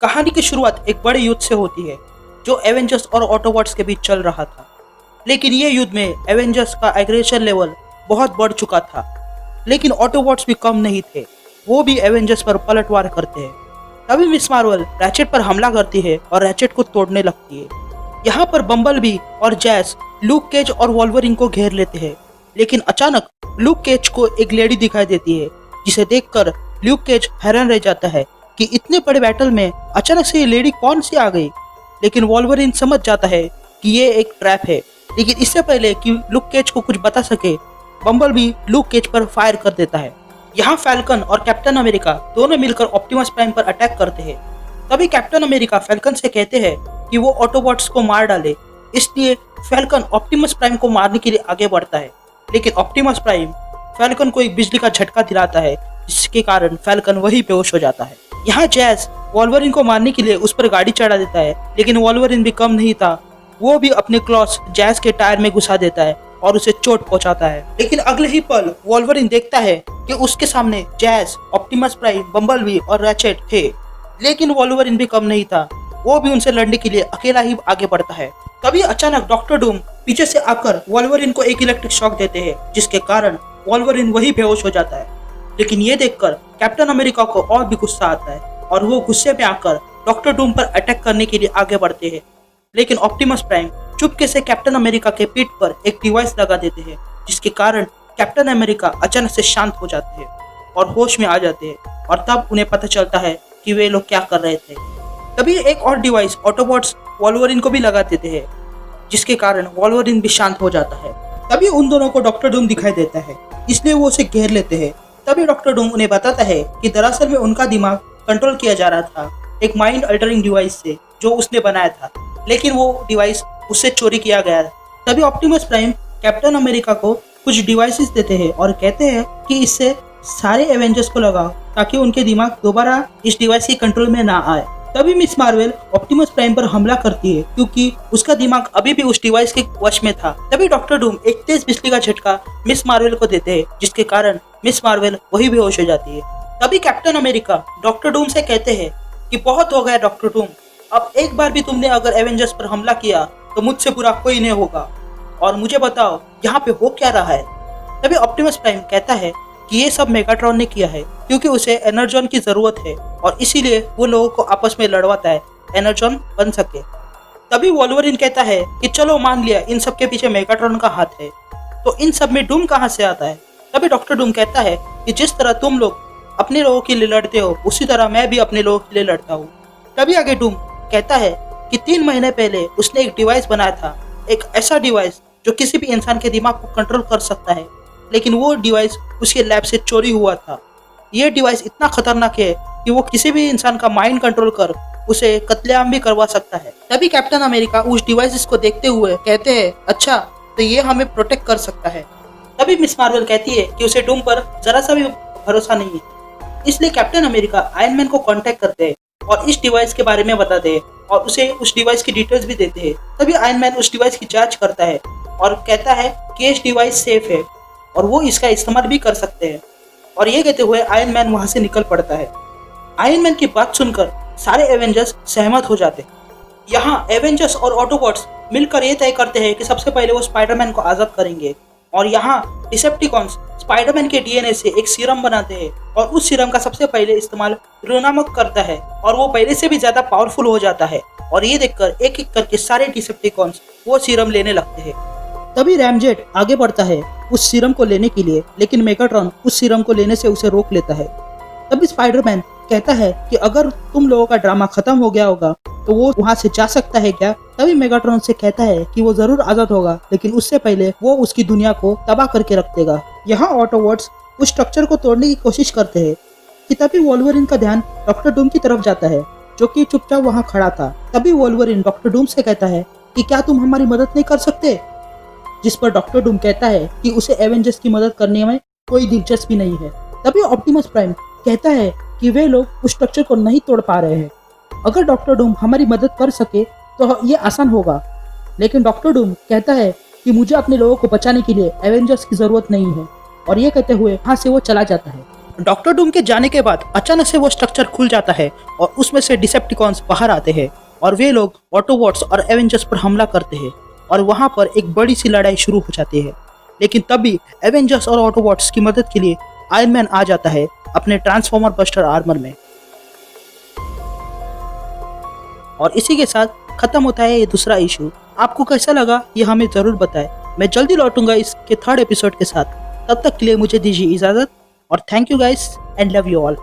कहानी की शुरुआत एक बड़े युद्ध से होती है जो एवेंजर्स और ऑटोबॉट्स के बीच चल रहा था। लेकिन ये युद्ध में एवेंजर्स का एग्रेशन लेवल बहुत बढ़ चुका था, लेकिन ऑटोबॉट्स भी कम नहीं थे। वो भी एवेंजर्स पर पलटवार करते हैं। तभी मिस मार्वल रैचेट पर हमला करती है और रैचेट को तोड़ने लगती है। यहाँ पर बम्बलबी और जैस लूक केज और वॉल्वरिन को घेर लेते हैं, लेकिन अचानक लूक केज को एक लेडी दिखाई देती है, जिसे देखकर लूक केज हैरान रह जाता है कि इतने बड़े बैटल में अचानक से ये लेडी कौन सी आ गई। लेकिन वॉल्वरिन समझ जाता है कि ये एक ट्रैप है, लेकिन इससे पहले कि लूक केज को कुछ बता सके, बम्बलबी लूक केज पर फायर कर देता है। यहाँ फैल्कन और कैप्टन अमेरिका दोनों मिलकर ऑप्टिमस प्राइम पर अटैक करते हैं। तभी कैप्टन अमेरिका फैल्कन से कहते हैं कि वो ऑटोबॉट्स को मार डाले, इसलिए फैल्कन ऑप्टिमस प्राइम को मारने के लिए आगे बढ़ता है। लेकिन ऑप्टिमस प्राइम फैल्कन को एक बिजली का झटका दिलाता है, जिसके कारण फैल्कन वहीं बेहोश हो जाता है। यहाँ जैस वॉल्वरिन को मारने के लिए उस पर गाड़ी चढ़ा देता है, लेकिन वॉल्वरिन भी कम नहीं था। वो भी अपने क्लॉस जैस के टायर में घुसा देता है और उसे चोट पहुंचाता है। लेकिन अगले ही पल वॉल्वरिन देखता है कि उसके सामने जैस, ऑप्टिमस प्राइम, बम्बलबी और रैचेट थे। लेकिन वॉल्वरिन भी कम नहीं था, वो भी उनसे लड़ने के लिए अकेला ही आगे बढ़ता है। तभी अचानक डॉक्टर डूम पीछे से आकर वॉल्वरिन को एक इलेक्ट्रिक शॉक देते हैं, जिसके कारण वॉल्वरिन वही बेहोश हो जाता है। लेकिन ये देखकर कैप्टन अमेरिका को और भी गुस्सा आता है और वो गुस्से में आकर डॉक्टर डूम पर अटैक करने के लिए आगे बढ़ते हैं। लेकिन ऑप्टिमस प्राइम चुपके से कैप्टन अमेरिका के पीठ पर एक डिवाइस लगा देते हैं, जिसके कारण कैप्टन अमेरिका अचानक से शांत हो जाते हैं और होश में आ जाते हैं। और तब उन्हें पता चलता है कि वे लोग क्या कर रहे थे। तभी एक और डिवाइस ऑटोबॉट्स वॉल्वरिन को भी लगा देते हैं, जिसके कारण वॉल्वरिन भी शांत हो जाता है। तभी उन दोनों को डॉक्टर डूम दिखाई देता है, इसलिए वो उसे घेर लेते हैं। तभी डॉक्टर डूम उन्हें बताता है कि दरअसल में उनका दिमाग कंट्रोल किया जा रहा था एक माइंड अल्टरिंग डिवाइस से, जो उसने बनाया था, लेकिन वो डिवाइस उससे चोरी किया गया। तभी ऑप्टिमस प्राइम कैप्टन अमेरिका को कुछ डिवाइसेस देते हैं और कहते हैं कि इससे सारे एवेंजर्स को लगाओ, ताकि उनके दिमाग दोबारा इस डिवाइस के कंट्रोल में ना आए। तभी मिस मार्वल ऑप्टिमस प्राइम पर हमला करती है, क्योंकि उसका दिमाग अभी भी उस डिवाइस के वश में था। तभी डॉक्टर डूम एक तेज बिजली का झटका मिस मार्वल को देते हैं, जिसके कारण मिस मार्वल वही बेहोश हो जाती है। तभी कैप्टन अमेरिका डॉक्टर डूम से कहते हैं कि बहुत हो गया डॉक्टर डूम, अब एक बार भी तुमने अगर एवेंजर्स पर हमला किया तो मुझसे बुरा कोई नहीं होगा, और मुझे बताओ यहाँ पे हो क्या रहा है। तभी ऑप्टिमस प्राइम कहता है कि ये सब मेगाट्रॉन ने किया है, क्योंकि उसे एनर्जॉन की जरूरत है और इसीलिए वो लोगों को आपस में लड़वाता है, एनर्जॉन बन सके। तभी वॉल्वरिन कहता है कि चलो मान लिया इन सब के पीछे मेगाट्रॉन का हाथ है, तो इन सब में डूम कहाँ से आता है। तभी डॉक्टर डूम कहता है कि जिस तरह तुम लोग अपने लोगों के लिए लड़ते हो, उसी तरह मैं भी अपने लोगों के लिए लड़ता हूँ। तभी आगे डूम कहता है कि 3 महीने पहले उसने एक डिवाइस बनाया था, एक ऐसा डिवाइस जो किसी भी इंसान के दिमाग को कंट्रोल कर सकता है, लेकिन वो डिवाइस उसके लैब से चोरी हुआ था। ये डिवाइस इतना खतरनाक है कि वो किसी भी इंसान का माइंड कंट्रोल कर उसे कत्लेआम भी करवा सकता है। तभी कैप्टन अमेरिका उस डिवाइस को देखते हुए कहते हैं, अच्छा तो ये हमें प्रोटेक्ट कर सकता है। तभी मिस मार्वल कहती है कि उसे डूम पर जरा सा भी भरोसा नहीं है, इसलिए कैप्टन अमेरिका आयरन मैन को कांटेक्ट करते हैं और इस डिवाइस के बारे में बताते हैं और उसे उस डिवाइस की डिटेल्स भी देते हैं। तभी आयरन मैन उस डिवाइस की जांच करता है और कहता है कि इस डिवाइस सेफ है और वो इसका इस्तेमाल भी कर सकते हैं। और ये कहते हुए आयरन मैन वहां से निकल पड़ता है। आयरन मैन की बात सुनकर सारे एवेंजर्स सहमत हो जाते हैं। यहाँ एवेंजर्स और ऑटोबॉट्स मिलकर ये तय करते हैं कि सबसे पहले वो स्पाइडरमैन को आजाद करेंगे। और यहाँ डिसेप्टिकॉन्स स्पाइडरमैन के डीएनए से एक सीरम बनाते हैं और उस सीरम का सबसे पहले इस्तेमाल रोनामक करता है और वो पहले से भी ज्यादा पावरफुल हो जाता है। और ये देखकर एक एक करके सारे डिसेप्टिकॉन्स वो सीरम लेने लगते हैं। तभी रैमजेट आगे बढ़ता है उस सीरम को लेने के लिए, लेकिन मेगाट्रॉन उस सीरम को लेने से उसे रोक लेता है। तभी स्पाइडरमैन कहता है कि अगर तुम लोगों का ड्रामा खत्म हो गया होगा तो वो वहाँ से जा सकता है क्या। तभी मेगाट्रॉन से कहता है कि वो जरूर आजाद होगा, लेकिन उससे पहले वो उसकी दुनिया को तबाह करके रख देगा। यहाँ ऑटोबॉट्स उस स्ट्रक्चर को तोड़ने की कोशिश करते हैं कि तभी वॉल्वरिन का ध्यान डॉक्टर डूम की तरफ जाता है, जो कि चुपचाप वहाँ खड़ा था। तभी वॉल्वरिन डॉक्टर डूम से कहता है कि क्या तुम हमारी मदद नहीं कर सकते, जिस पर डॉक्टर डूम कहता है कि उसे एवेंजर्स की मदद करने में कोई दिलचस्पी नहीं है। तभी ऑप्टिमस प्राइम कहता है कि वे लोग उस स्ट्रक्चर को नहीं तोड़ पा रहे हैं, अगर डॉक्टर डूम हमारी मदद कर सके तो ये आसान होगा। लेकिन डॉक्टर डूम कहता है कि मुझे अपने लोगों को बचाने के लिए एवेंजर्स की जरूरत नहीं है, और ये कहते हुए वहाँ से वो चला जाता है। डॉक्टर डूम के जाने के बाद अचानक से वो स्ट्रक्चर खुल जाता है और उसमें से डिसेप्टिकॉन्स बाहर आते हैं और वे लोग ऑटोबॉट्स और एवेंजर्स पर हमला करते हैं और वहां पर एक बड़ी सी लड़ाई शुरू हो जाती है। लेकिन तभी एवेंजर्स और ऑटोबॉट्स की मदद के लिए आयरन मैन आ जाता है अपने ट्रांसफॉर्मर बस्टर आर्मर में। और इसी के साथ खत्म होता है ये दूसरा इशू। आपको कैसा लगा ये हमें जरूर बताएं। मैं जल्दी लौटूंगा इसके 3rd एपिसोड के साथ। तब तक के लिए मुझे दीजिए इजाजत और thank you guys and love you all.